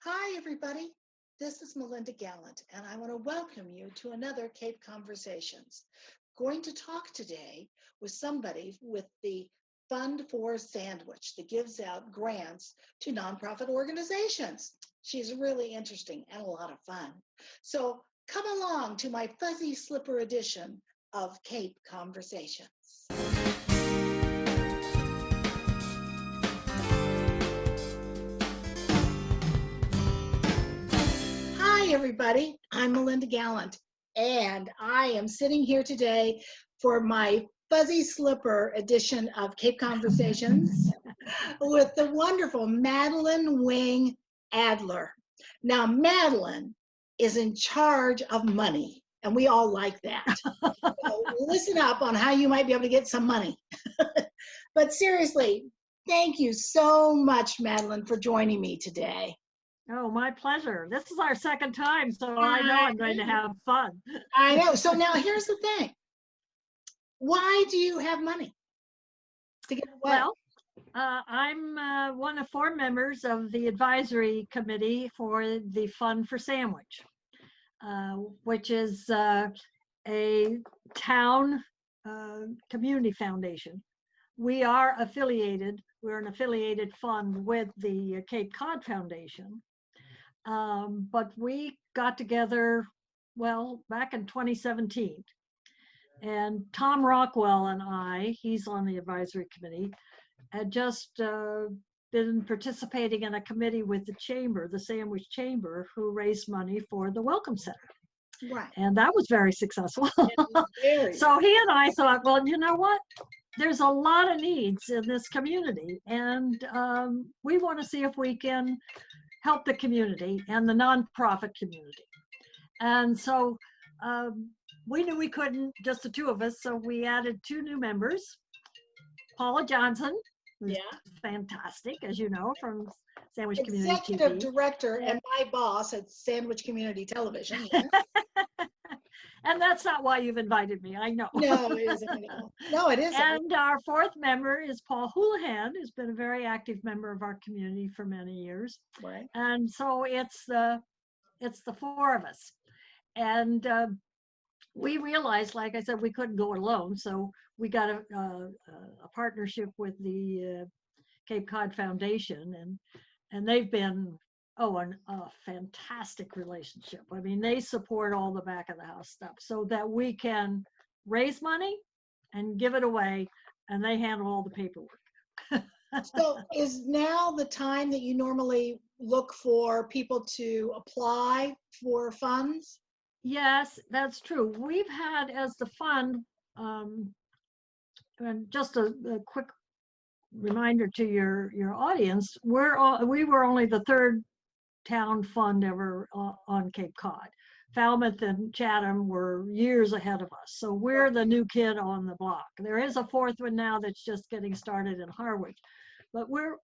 Hi, everybody. This is Melinda Gallant, and I want to welcome you to another Cape Conversations. Going to talk today with somebody with the Fund for Sandwich that gives out grants to nonprofit organizations. She's really interesting and a lot of fun. So come along to my fuzzy slipper edition of Cape Conversations. Hi, everybody. I'm Melinda Gallant, and I am sitting here today for my fuzzy slipper edition of Cape Conversations with the wonderful Madeleine Adler. Now, Madeleine is in charge of money, and we all like that. So listen up on how you might be able to get some money. But seriously, thank you so much, Madeleine, for joining me today. Oh, my pleasure. This is our second time, so I know I'm going to have fun. I know. So now here's the thing. Why do you have money to give away? Well, I'm one of 4 members of the advisory committee for the Fund for Sandwich, which is a town community foundation. We're an affiliated fund with the Cape Cod Foundation. But we got together, back in 2017. And Tom Rockwell and I, he's on the advisory committee, had just been participating in a committee with the chamber, the Sandwich Chamber, who raised money for the Welcome Center. Right. And that was very successful. Very. So he and I thought, well, you know what? There's a lot of needs in this community, and we want to see if we can help the community and the nonprofit community. And so we knew we couldn't, just the 2 of us, so we added 2 new members. Paula Johnson, who's fantastic, as you know, from Sandwich Community TV. Executive director and my boss at Sandwich Community Television. Yes. And that's not why you've invited me, I know. No, it isn't. No, it isn't. And our 4th member is Paul Houlihan, who's been a very active member of our community for many years. Right. And so it's the 4 of us. And we realized, like I said, we couldn't go it alone. So we got a partnership with the Cape Cod Foundation, and they've been a fantastic relationship. I mean, they support all the back of the house stuff so that we can raise money and give it away, and they handle all the paperwork. So is now the time that you normally look for people to apply for funds? Yes, that's true. We've had, as the fund, and just a quick reminder to your audience, we were only the 3rd town fund ever on Cape Cod. Falmouth and Chatham were years ahead of us, so we're the new kid on the block. There is a 4th one now that's just getting started in Harwich, but we're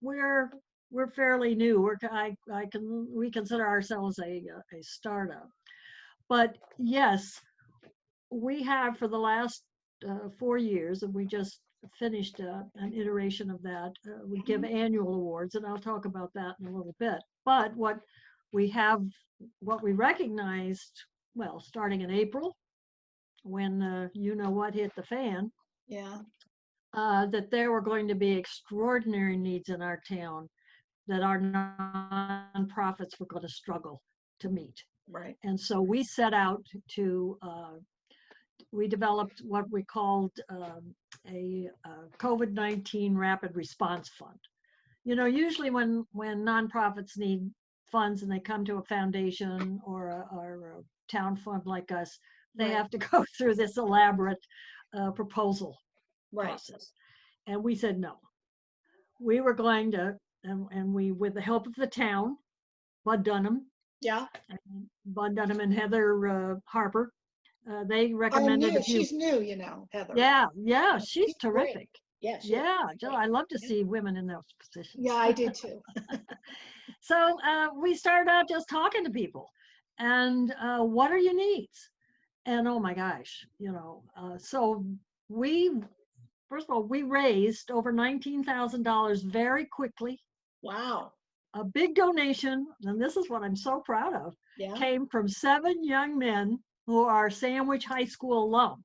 fairly new. We consider ourselves a startup. But yes, we have for the last 4 years, and we just finished an iteration of that. We give annual awards, and I'll talk about that in a little bit. But what we recognized, starting in April, when you-know-what hit the fan, that there were going to be extraordinary needs in our town that our nonprofits were going to struggle to meet. Right. And so we set out to, we developed what we called a COVID-19 Rapid Response Fund. You know, usually when nonprofits need funds and they come to a foundation or a town fund like us, they have to go through this elaborate proposal process. And we said no. We were going to, and we, with the help of the town, Bud Dunham, Bud Dunham and Heather Harper, they recommended she's new, you know, Heather. Yeah, she's terrific. Great. Yes. I love to see women in those positions. Yeah, I did too. So we started out just talking to people, and what are your needs? And oh my gosh, so first of all, we raised over $19,000 very quickly. Wow. a big donation, and this is what I'm so proud of, Yeah. came from 7 young men who are Sandwich High School alum.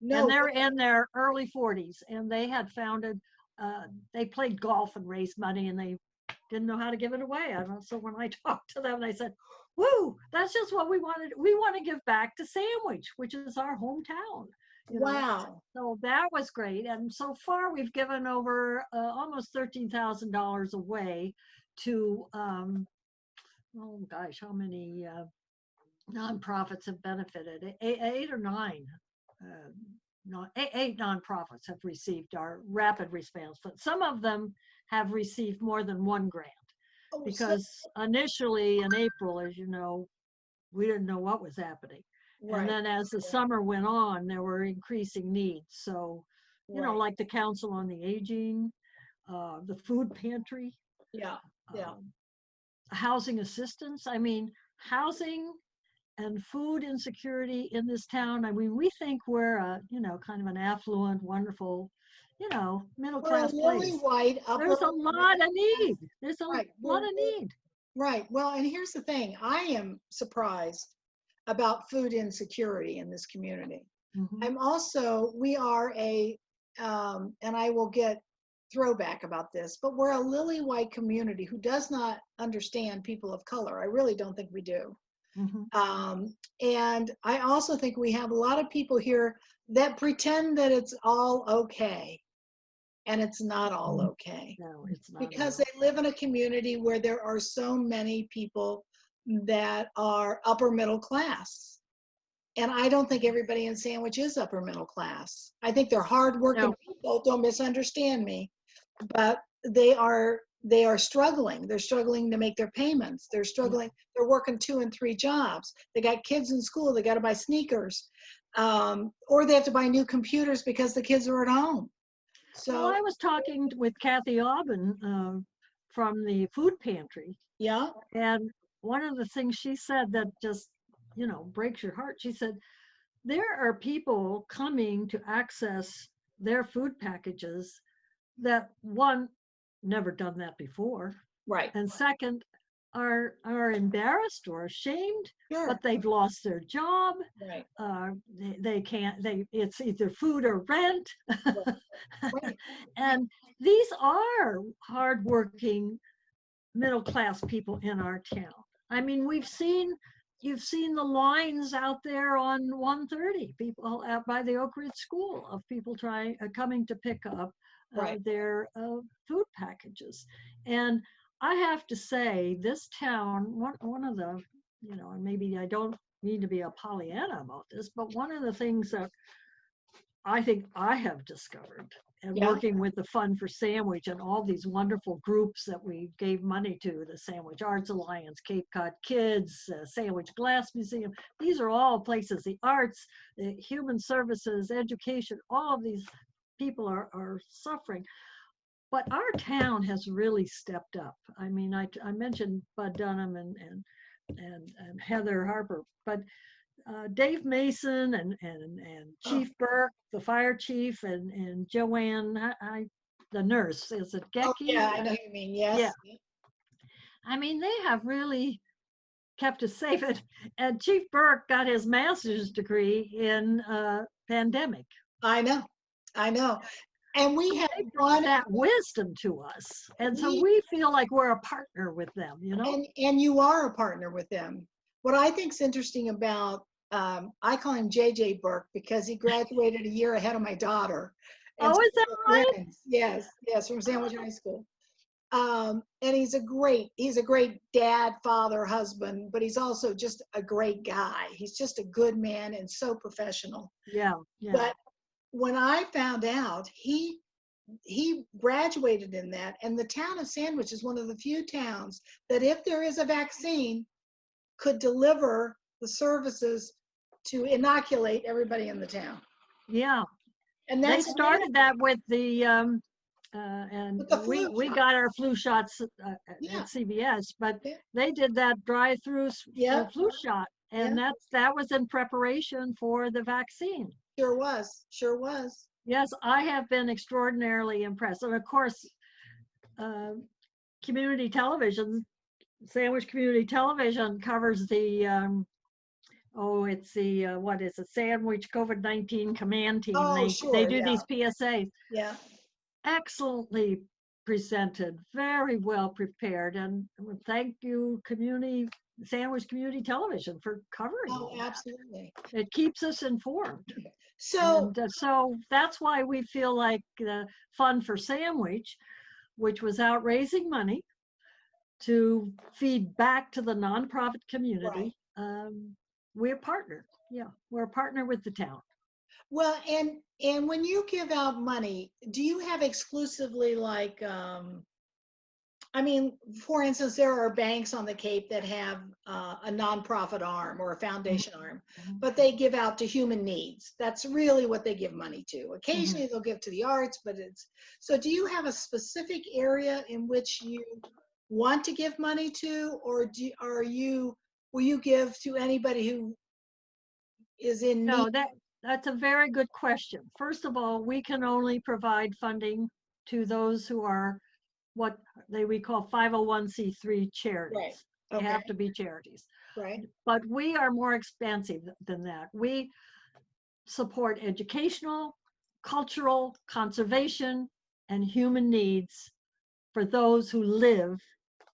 No. And they're in their early 40s, and they had founded, they played golf and raised money, and they didn't know how to give it away. I don't know. So when I talked to them, they said, woo, that's just what we wanted. We want to give back to Sandwich, which is our hometown. You know? Wow. So that was great. And so far, we've given over almost $13,000 away to, oh gosh, how many nonprofits have benefited? Eight or nine. No, eight nonprofits have received our rapid response fund. Some of them have received more than one grant Oh, because initially in April, as you know, we didn't know what was happening. right. And then as the summer went on, there were increasing needs. So, you know, Right. like the Council on the Aging, the food pantry, Yeah. Yeah. housing assistance. I mean, housing and food insecurity in this town. I mean, we think we're a, you know, kind of an affluent, wonderful, you know, middle We're a class lily place. white upper. There's a lot of need. There's a Right. lot of need. Right. Well, and here's the thing. I am surprised about food insecurity in this community. Mhm. I'm also, we are and I will get throwback about this, but we're a lily white community who does not understand people of color. I really don't think we do. Mhm. And I also think we have a lot of people here that pretend that it's all okay, and it's not all okay No, it's not because at they live in a community where there are so many people that are upper middle class. And I don't think everybody in Sandwich is upper middle class. I think they're hardworking No. people, don't misunderstand me, but they are struggling. They're struggling to make their payments. They're struggling. They're working 2 and 3 jobs. They got kids in school. They got to buy sneakers, or they have to buy new computers because the kids are at home. Well, So I was talking with Kathy Aubin from the food pantry, yeah, and one of the things she said that just, you know, breaks your heart. She said, there are people coming to access their food packages that, one, never done that before, right, and second, are embarrassed or ashamed, sure, but they've lost their job. right, They can't. It's either food or rent, right, right. and these are hardworking middle class people in our town. I mean, you've seen the lines out there on 130, people out by the Oak Ridge School of people coming to pick up Right. their food packages. And I have to say, this town, one of the, you know, and maybe I don't need to be a Pollyanna about this, but one of the things that I think I have discovered, and Yeah. working with the Fund for Sandwich and all these wonderful groups that we gave money to, the Sandwich Arts Alliance, Cape Cod Kids, Sandwich Glass Museum. These are all places, the arts, the human services, education, all of these people are suffering. But our town has really stepped up. I mean, I mentioned Bud Dunham and Heather Harper, but Dave Mason and Chief Burke, the fire chief, and Joanne, the nurse, is it Oh Gecky? yeah, I know what you mean. Yes. Yeah. I mean, they have really kept us safe. And Chief Burke got his master's degree in pandemic. I know. I know. And we have They brought one. that wisdom to us. And so We we feel like we're a partner with them, you know? and you are a partner with them. What I think is interesting about I call him JJ Burke because he graduated a year ahead of my daughter. And Oh, so is that we're right? twins. Yes, yes, from Sandwich High School. And he's a great dad, father, husband, but he's also just a great guy. He's just a good man and so professional. Yeah, yeah. But when I found out, he graduated in that, and the town of Sandwich is one of the few towns that, if there is a vaccine, could deliver the services to inoculate everybody in the town. Yeah. And They that's started that with the and with the flu we shot. got our flu shots Yeah. at CVS, but Yeah. they did that drive-through Yep. flu shot, and Yeah. that was in preparation for the vaccine. Sure was. Sure was. Yes, I have been extraordinarily impressed, and of course, uh, community television, Sandwich Community Television covers the, it's the, what is it, Sandwich COVID-19 Command Team. Oh, They sure, do yeah, these PSAs. yeah. Excellently presented, very well prepared, and thank you, Sandwich Community Television, for covering Oh, all that. absolutely. It keeps us informed. So, And so that's why we feel like the Fund for Sandwich, which was out raising money to feed back to the nonprofit community, we're partnered. Yeah, we're a partner with the town. well, and when you give out money, do you have exclusively like, I mean, for instance, there are banks on the Cape that have a nonprofit arm or a foundation arm, but they give out to human needs. That's really what they give money to. Occasionally they'll give to the arts, but so do you have a specific area in which you want to give money to, or will you give to anybody who is in need? No, that's a very good question. First of all, we can only provide funding to those who are what we call 501c3 charities. Right. They Okay. have to be charities. Right. But we are more expansive than that. We support educational, cultural, conservation, and human needs for those who live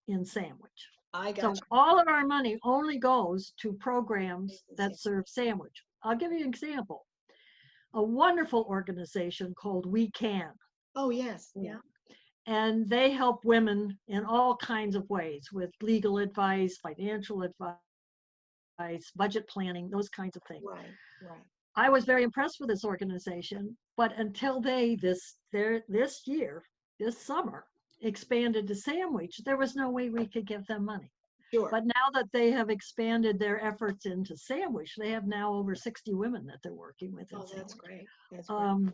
in Sandwich. I So got you. all of our money only goes to programs that serve Sandwich. I'll give you an example. A wonderful organization called We Can. Oh, yes. Yeah. And they help women in all kinds of ways with legal advice, financial advice, budget planning, those kinds of things. Right. Right. I was very impressed with this organization, but until they this summer expanded to Sandwich, there was no way we could give them money. Sure. But now that they have expanded their efforts into Sandwich, they have now over 60 women that they're working with. Oh, that's great. That's great.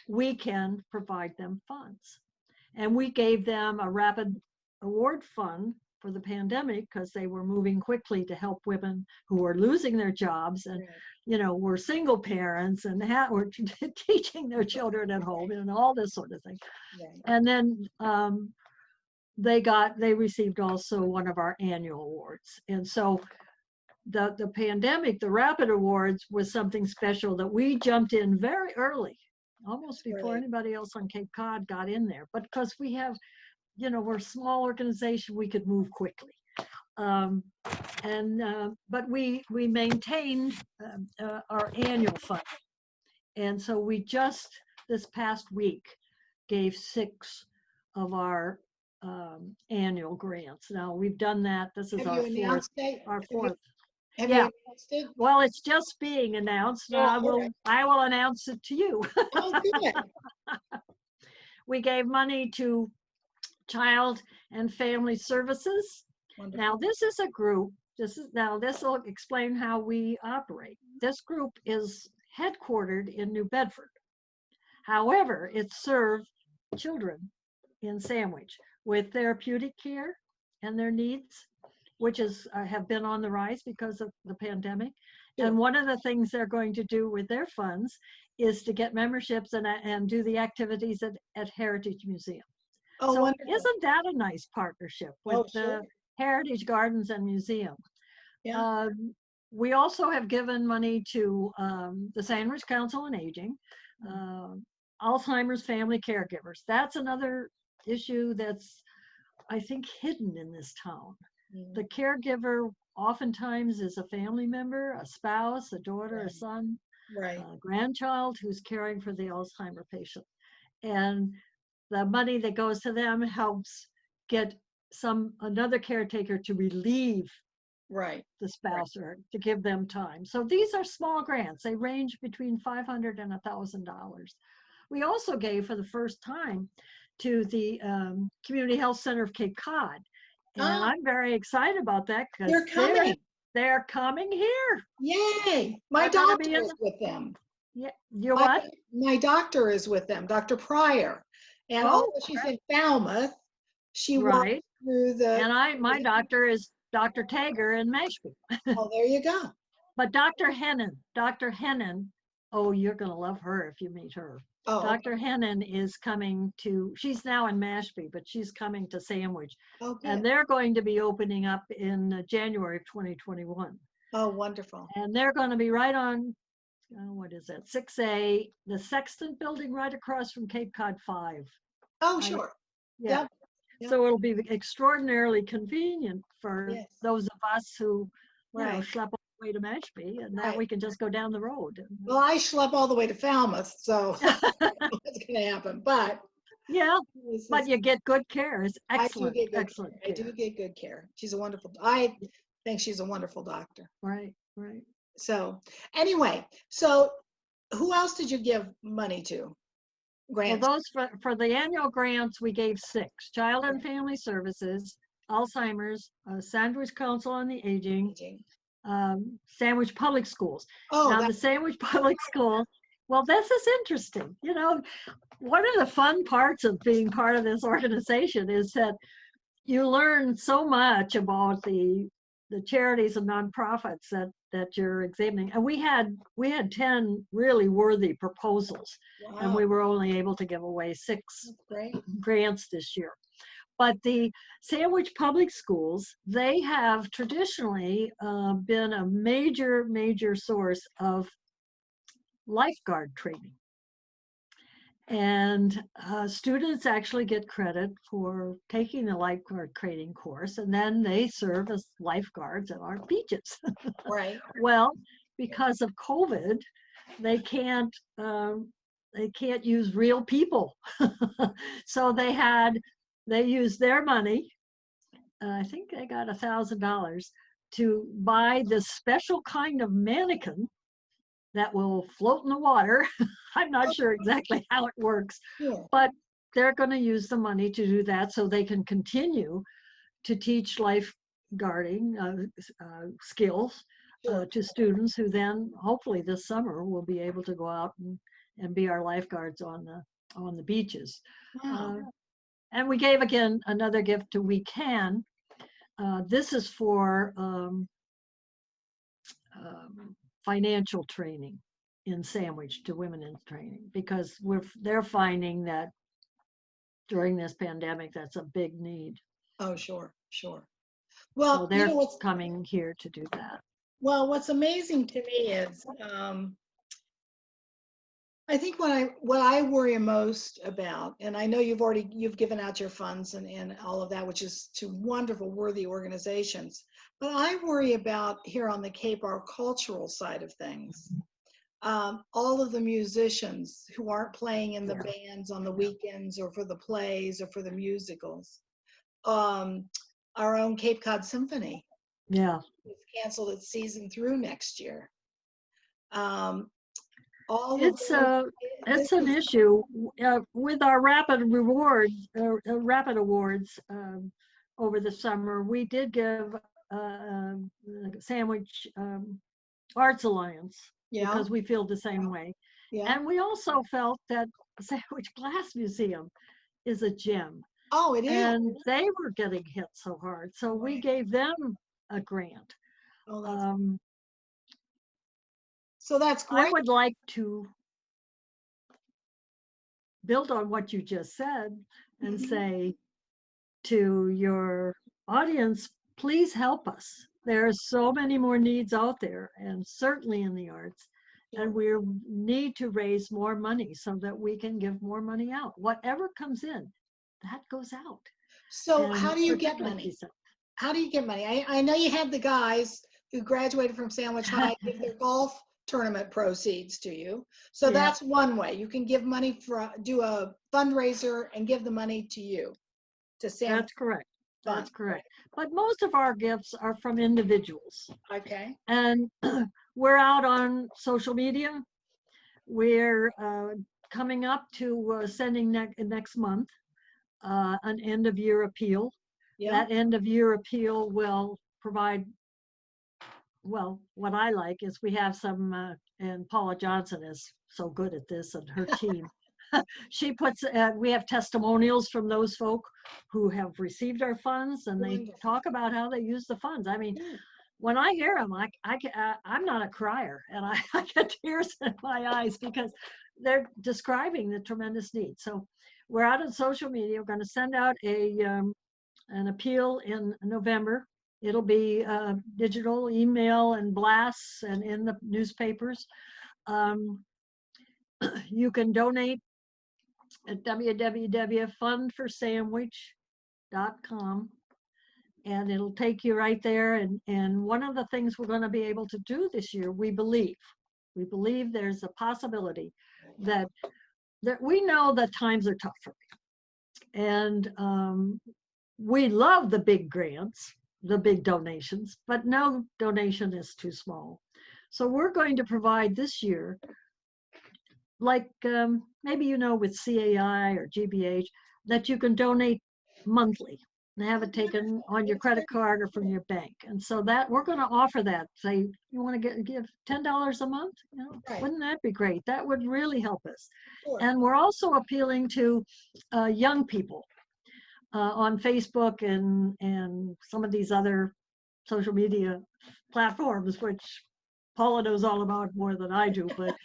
We can provide them funds. And we gave them a rapid award fund for the pandemic because they were moving quickly to help women who were losing their jobs and, were single parents and were teaching their children at home and all this sort of thing. Right. And then they received also one of our annual awards. And so the pandemic, the rapid awards was something special that we jumped in very early, almost before anybody else on Cape Cod got in there. But because we have, we're a small organization, we could move quickly. But we maintained our annual funding. And so we just this past week gave 6 of our annual grants. Now we've done that. This is our fourth. Have you announced it? Well, it's just being announced. I will announce it to you. Oh, good. We gave money to Child and Family Services. Wonderful. Now this is a group. This will explain how we operate. This group is headquartered in New Bedford. However, it serves children in Sandwich with therapeutic care and their needs, which have been on the rise because of the pandemic. Sure. And one of the things they're going to do with their funds is to get memberships and do the activities at Heritage Museum. Oh, so wonderful. Isn't that a nice partnership with the Heritage Gardens and Museum? Yeah. We also have given money to the Sandwich Council on Aging, Alzheimer's family caregivers. That's another issue that's, I think, hidden in this town. The caregiver oftentimes is a family member, a spouse, a daughter, a son, a grandchild who's caring for the Alzheimer patient. And the money that goes to them helps get another caretaker to relieve the spouse or to give them time. So these are small grants. They range between $500 and $1,000. We also gave for the first time to the Community Health Center of Cape Cod. And I'm very excited about that because they're coming here. Yay! My doctor is with them. Yeah, what? My doctor is with them, Dr. Pryor. And although she's in Falmouth, she walked through the. And my doctor is Dr. Tager in Mashpee. Oh, there you go. But Dr. Hennon, oh, you're going to love her if you meet her. Oh, okay. Dr. Hennon is coming to, she's now in Mashpee, but she's coming to Sandwich. Oh, good. And they're going to be opening up in January of 2021. Oh, wonderful. And they're going to be right on, what is that, 6A, the Sexton building right across from Cape Cod 5. Oh, sure. Yeah. Yep. Yep. So it'll be extraordinarily convenient for Yes. those of us who, Right. schlep all the way to Mashpee, and now Right. we can just go down the road. Well, I schlep all the way to Falmouth, so what's going to happen? But Yeah, it's, but you get good care. It's I do excellent, get good excellent care. I do care. get good care. She's a wonderful. I think she's a wonderful doctor. Right, right. So anyway, so who else did you give money to? Well, Grants. those for the annual grants, we gave 6: Child and Family Services, Alzheimer's, Sandwich Council on the Aging, Sandwich Public Schools. Oh, Now, that, the Sandwich Public School, well, this is interesting. One of the fun parts of being part of this organization is that you learn so much about the charities and nonprofits that you're examining. And we had 10 really worthy proposals, and wow, we were only able to give away 6 that's great. grants this year. But the Sandwich Public Schools, they have traditionally been a major source of lifeguard training. And students actually get credit for taking the lifeguard training course, and then they serve as lifeguards at our beaches. Right. Well, because of COVID, they can't use real people. So they used their money. I think they got $1,000 to buy this special kind of mannequin that will float in the water. I'm not sure exactly how it works, Yeah. but they're going to use the money to do that so they can continue to teach lifeguarding skills Sure. to students who then hopefully this summer will be able to go out and be our lifeguards on the beaches. Wow. And we gave again another gift to We Can. This is for financial training in Sandwich to women in training, because they're finding that during this pandemic that's a big need. Oh, sure, sure. So Well, you they're know what's coming here to do that. what's amazing to me is I think what I worry most about, and I know you've given out your funds and all of that, which is to wonderful, worthy organizations. But I worry about here on the Cape, our cultural side of things. All of the musicians who aren't playing in the bands on the weekends or for the plays or for the musicals. Our own Cape Cod Symphony. Yeah. It's canceled its season through next year. It's an issue with our rapid awards over the summer. We did give Sandwich Arts Alliance because we feel the same way. Yeah. And we also felt that Sandwich Glass Museum is a gem. Oh, it is. And they were getting hit so hard. So we gave them a grant. Oh, so that's great. I would like to build on what you just said and say to your audience, please help us. There are so many more needs out there, and certainly in the arts. And we need to raise more money so that we can give more money out. Whatever comes in, that goes out. So and how do you get money? How do you get money? I know you had the guys who graduated from Sandwich High give their golf tournament proceeds to you. So that's one way. You can give money do a fundraiser and give the money to you, to Sandwich. That's correct. That's correct. But most of our gifts are from individuals. Okay. And we're out on social media. We're coming up to sending next month an end of year appeal. That end of year appeal will provide, well, what I like is we have some, and Paula Johnson is so good at this and her team. She puts, we have testimonials from those folk who have received our funds, and they talk about how they use the funds. I mean, when I hear them, I'm not a crier, and I get tears in my eyes because they're describing the tremendous need. So we're out on social media. We're going to send out an appeal in November. It'll be digital, email, and blasts, and in the newspapers. You can donate at www.fundforsandwich.com, and it'll take you right there. And one of the things we're going to be able to do this year, we believe there's a possibility that we know that times are tough for people. And we love the big grants, the big donations, but no donation is too small. So we're going to provide this year, like maybe with CAI or GBH, that you can donate monthly and have it taken on your credit card or from your bank. And so that we're going to offer that. Say you want to give $10 a month, Right. Wouldn't that be great? That would really help us. Sure. And we're also appealing to young people on Facebook and some of these other social media platforms, which Paula knows all about more than I do, but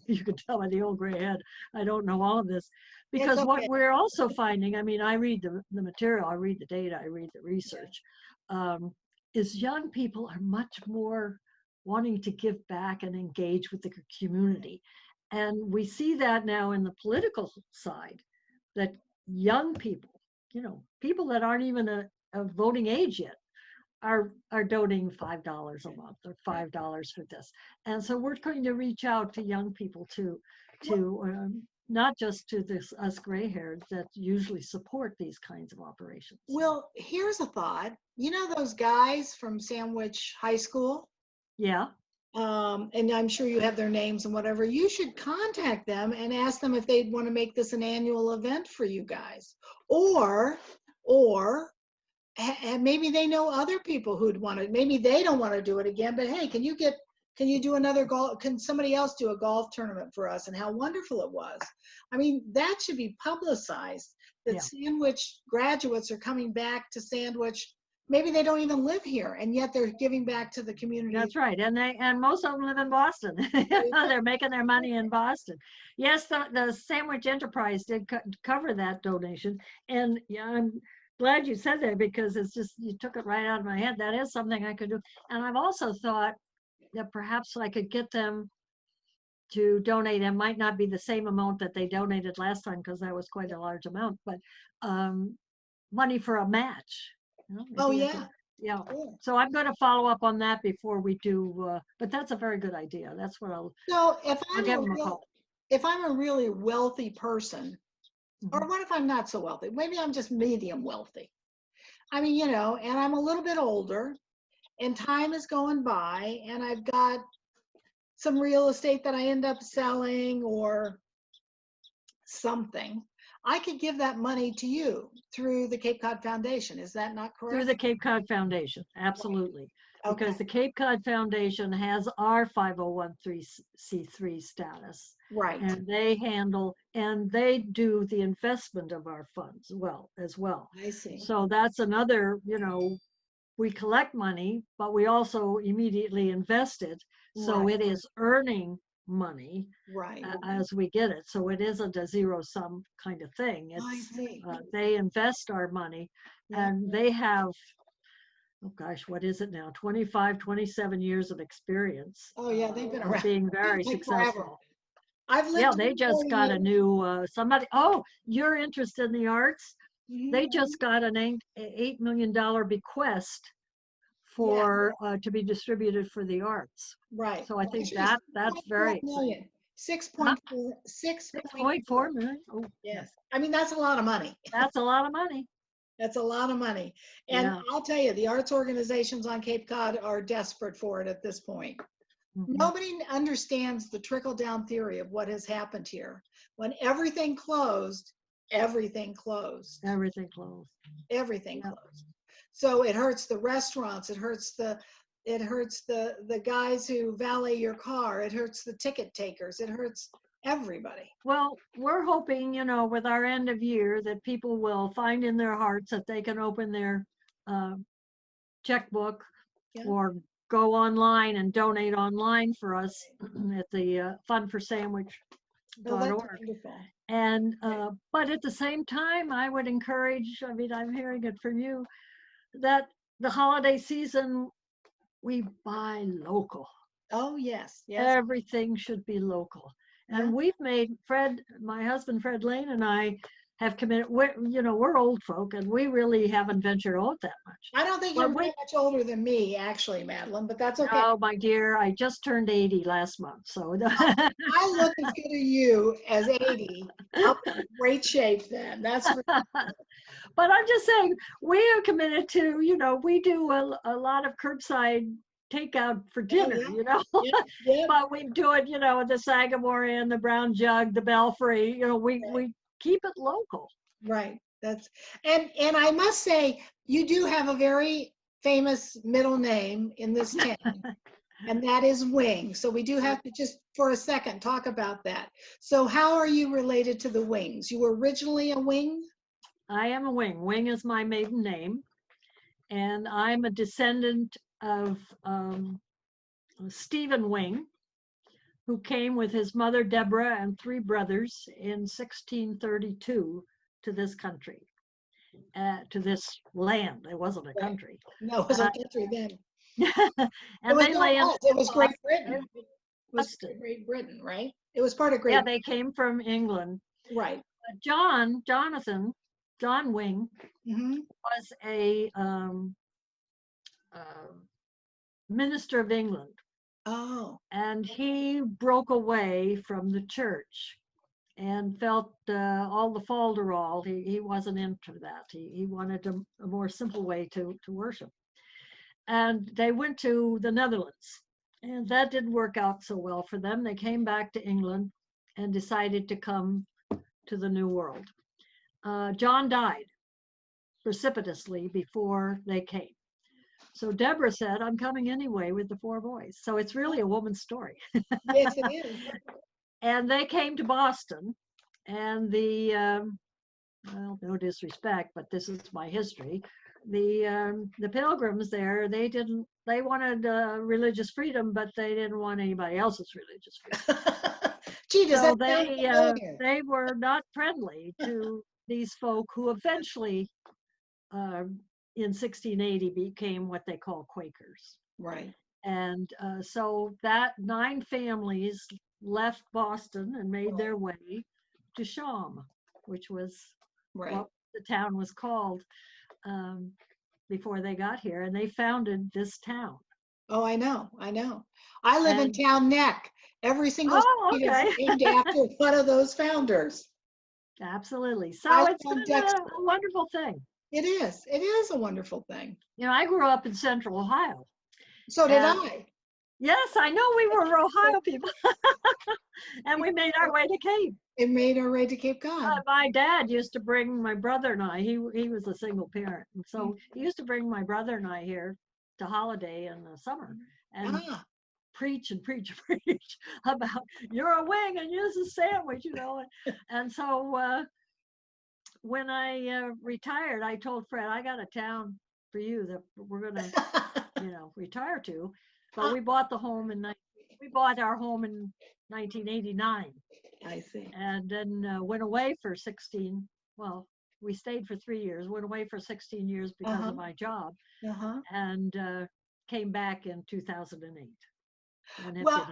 you can tell by the old gray head, I don't know all of this. Because okay. What we're also finding, I mean, I read the material, I read the data, I read the research, is young people are much more wanting to give back and engage with the community. And we see that now in the political side, that young people, people that aren't even a voting age yet, are donating $5 a month or $5 for this. And so we're going to reach out to young people to not just to us gray hairs that usually support these kinds of operations. Well, here's a thought. Those guys from Sandwich High School? Yeah. And I'm sure you have their names and whatever. You should contact them and ask them if they'd want to make this an annual event for you guys. Or and maybe they know other people who'd want to, maybe they don't want to do it again, but hey, can you do another golf, can somebody else do a golf tournament for us, and how wonderful it was. I mean, that should be publicized, that Sandwich graduates are coming back to Sandwich. Maybe they don't even live here, and yet they're giving back to the community. That's right. And most of them live in Boston. They're making their money in Boston. Yes, the Sandwich Enterprise did cover that donation. And I'm glad you said that, because it's just, you took it right out of my head. That is something I could do. And I've also thought that perhaps I could get them to donate. It might not be the same amount that they donated last time, because that was quite a large amount, but money for a match. Oh, yeah. Yeah. So I'm going to follow up on that before we do, but that's a very good idea. That's what I'll give them a call. If I'm a really wealthy person, or what if I'm not so wealthy? Maybe I'm just medium wealthy. I mean, and I'm a little bit older, and time is going by, and I've got some real estate that I end up selling or something. I could give that money to you through the Cape Cod Foundation. Is that not correct? Through the Cape Cod Foundation, absolutely. Right. Because the Cape Cod Foundation has our 501c3 status. Right. And they handle, and they do the investment of our funds as well. I see. So that's another, we collect money, but we also immediately invest it. So Right. it is earning money, right, as we get it. So it isn't a zero sum kind of thing. It's, I see. They invest our money, and they have, oh gosh, what is it now? 25, 27 years of experience. Oh yeah, they've been around. Being very successful. Forever. I've lived. They just got a new, somebody, oh, you're interested in the arts? Mm-hmm. They just got an $8 million bequest for to be distributed for the arts. Right. So I think that's very exciting. 6.4 million. Oh, yes. I mean, that's a lot of money. That's a lot of money. That's a lot of money. And I'll tell you, the arts organizations on Cape Cod are desperate for it at this point. Mm-hmm. Nobody understands the trickle-down theory of what has happened here. When everything closed, everything closed. Everything closed. Everything closed. So it hurts the restaurants. It hurts the guys who valet your car. It hurts the ticket takers. It hurts everybody. Well, we're hoping, with our end of year, that people will find in their hearts that they can open their checkbook or go online and donate online for us at the Fund for Sandwich Oh, that's wonderful. And but at the same time, I would encourage, I mean, I'm hearing it from you, that the holiday season we buy local. Oh, yes, yes, Everything should be local. yeah. And we've made Fred, my husband Fred Lane, and I have committed. We're old folk, and we really haven't ventured out that much. I don't think you're But that much older than me, actually, Madeline, but that's okay. oh, my dear, I just turned 80 last month, so. I look as good as you as 80. I'll be in great shape then. That's for But I'm just saying, we are committed to, we do a lot of curbside takeout for oh, dinner, yeah, yeah, yeah, but we do it, the Sagamore Inn, the Brown Jug, the Belfry, we keep it local. right. That's and I must say, you do have a very famous middle name in this town, and that is Wing. So we do have to just for a second talk about that. So how are you related to the Wings? You were originally a Wing? I am a Wing. Wing is my maiden name, and I'm a descendant of Stephen Wing, who came with his mother Deborah and three brothers in 1632 to this country, to this land. It wasn't a Right. country. No, it was a country then. And they lay in It was Great Britain. in It was Boston. Great Britain, right? It was part of Yeah, Great they came from England. Right. John Wing Hmm. was a minister of England, Oh, and he broke away from the church and felt all the falderall. He wasn't into that. He wanted a more simple way to worship. And they went to the Netherlands, and that didn't work out so well for them. They came back to England and decided to come to the New World. John died precipitously before they came. So Deborah said, I'm coming anyway with the four boys. So it's really a woman's story. yes, it is. And they came to Boston, and well, no disrespect, but this is my history. The Pilgrims there, they wanted religious freedom, but they didn't want anybody else's religious freedom. Gee, does So that sound familiar? they were not friendly to these folk who eventually, in 1680, became what they call Quakers. Right, And so that 9 families left Boston and made right, their way to Sham, which was right. what the town was called um, before they got here. And they founded this town. Oh, I know, I know. I live in And Town Neck. Every single oh, street is okay. named after one of those founders. Absolutely. I So live it's on been Dexter. a wonderful thing. It is. It is a wonderful thing. I grew up in Central Ohio. So did And I. yes, I know we were Ohio people. And we made our way to Cape. It made our way to Cape Cod. My dad used to bring my brother and I, he was a single parent. And so he used to bring my brother and I here to holiday in the summer and Ah, preach and preach and preach about you're a wing and you're a sandwich, And so when I retired, I told Fred, I got a town for you that we're going to, retire to. But we bought our home in 1989. I see. And then went away for 16. Well, we stayed for 3 years, went away for 16 years because of my job, Uh-huh. and came back in 2008. Well,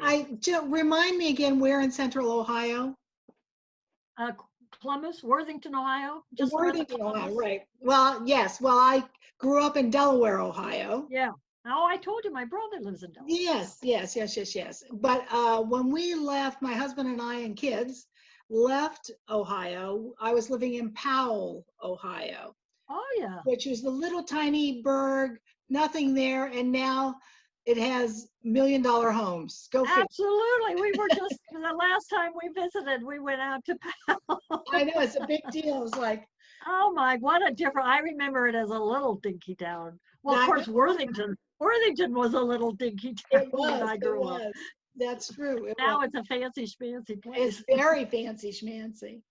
remind me again where in Central Ohio? Columbus, Worthington, Ohio, just north of Worthington, Ohio, Columbus. right. Well, yes. Well, I grew up in Delaware, Ohio. Yeah. Oh, I told you my brother lives in Delaware. Yes. But when we left, my husband and I and kids left Ohio, I was living in Powell, Ohio, Oh, yeah. which was the little tiny burg, nothing there. And now it has $1 million homes. Go figure. Absolutely. We were just, the last time we visited, we went out to Powell. I know, it's a big deal. It's like, oh my, what a different, I remember it as a little dinky town. Well, of I course, know. Worthington was a little dinky town It when was, I it grew up. was. That's true. Now it's a fancy schmancy place. It's very fancy schmancy.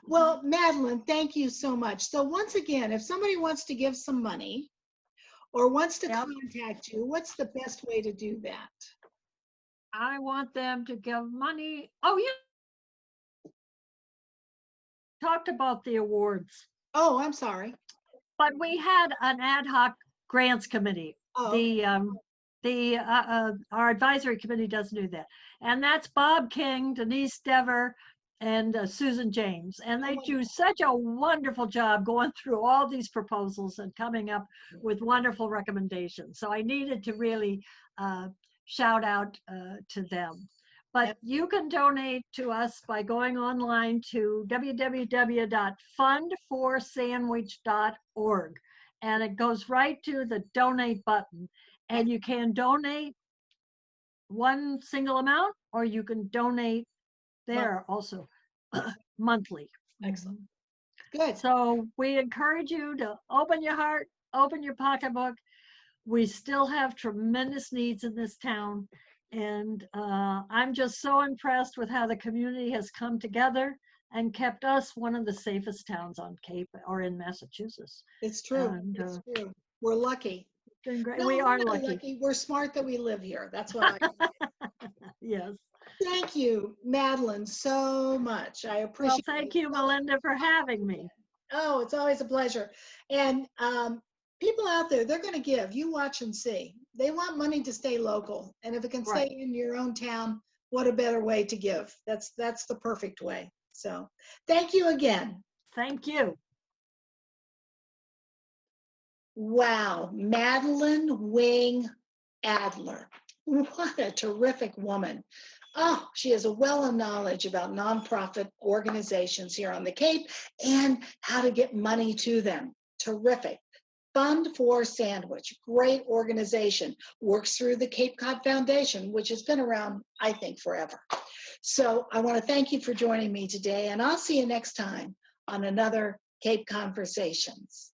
Well, Madeleine, thank you so much. So once again, if somebody wants to give some money or wants to Yep. contact you, what's the best way to do that? I want them to give money. Oh, yeah. talked about the awards, Oh, I'm sorry. but we had an ad hoc grants committee. Oh, okay. Our advisory committee doesn't do that, and that's Bob King, Denise Dever, and Susan James, and they do such a wonderful job going through all these proposals and coming up with wonderful recommendations. So I needed to really shout out to them. But you can donate to us by going online to www.fundforsandwich.org, and it goes right to the donate button. And you can donate one single amount, or you can donate there also monthly. Excellent. Good. So we encourage you to open your heart, open your pocketbook. We still have tremendous needs in this town. And I'm just so impressed with how the community has come together and kept us one of the safest towns on Cape or in Massachusetts. It's true. And, It's true. We're lucky. Been great. No, We we're are not lucky. We're smart that we live here. That's what I Yes. Thank you, Madeleine, so much. I Well, appreciate thank it. you, Melinda, for having me. Oh, it's always a pleasure. And people out there, they're going to give. You watch and see. They want money to stay local. And if it can stay in your own town, what a better way to give. That's the perfect way. So thank you again. Thank you. Wow, Madeleine Wing Adler. What a terrific woman. Oh, she has a wealth of knowledge about nonprofit organizations here on the Cape and how to get money to them. Terrific. Fund for Sandwich, great organization, works through the Cape Cod Foundation, which has been around, I think, forever. So I want to thank you for joining me today, and I'll see you next time on another Cape Conversations.